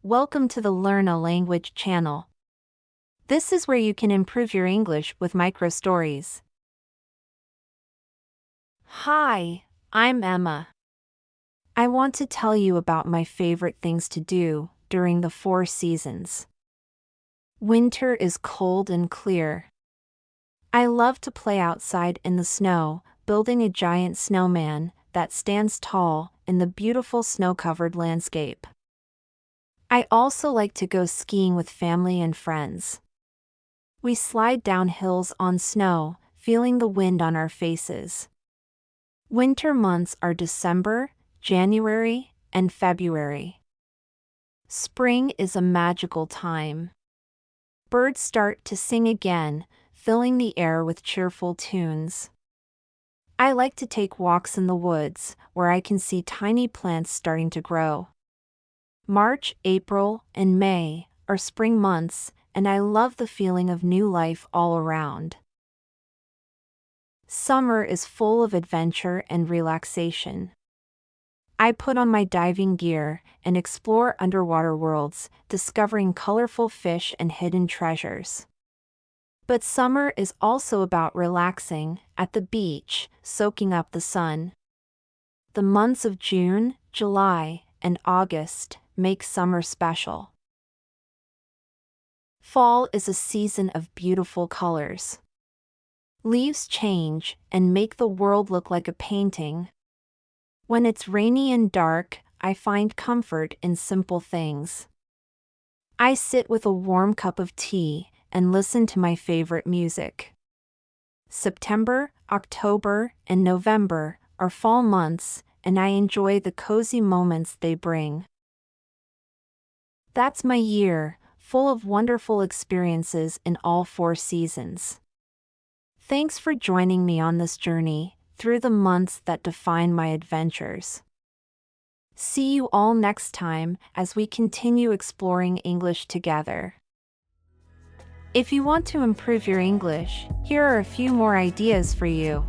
Welcome to the Learn a Language channel. This is where you can improve your English with micro stories. Hi, I'm Emma. I want to tell you about my favorite things to do during the 4 seasons. Winter is cold and clear. I love to play outside in the snow, building a giant snowman that stands tall in the beautiful snow-covered landscape. I also like to go skiing with family and friends. We slide down hills on snow, feeling the wind on our faces. Winter months are December, January, and February. Spring is a magical time. Birds start to sing again, filling the air with cheerful tunes. I like to take walks in the woods, where I can see tiny plants starting to grow. March, April, and May are spring months, and I love the feeling of new life all around. Summer is full of adventure and relaxation. I put on my diving gear and explore underwater worlds, discovering colorful fish and hidden treasures. But summer is also about relaxing at the beach, soaking up the sun. The months of June, July, and August make summer special. Fall is a season of beautiful colors. Leaves change and make the world look like a painting. When it's rainy and dark, I find comfort in simple things. I sit with a warm cup of tea and listen to my favorite music. September, October, and November are fall months, and I enjoy the cozy moments they bring. That's my year, full of wonderful experiences in all 4 seasons. Thanks for joining me on this journey through the months that define my adventures. See you all next time as we continue exploring English together. If you want to improve your English, here are a few more ideas for you.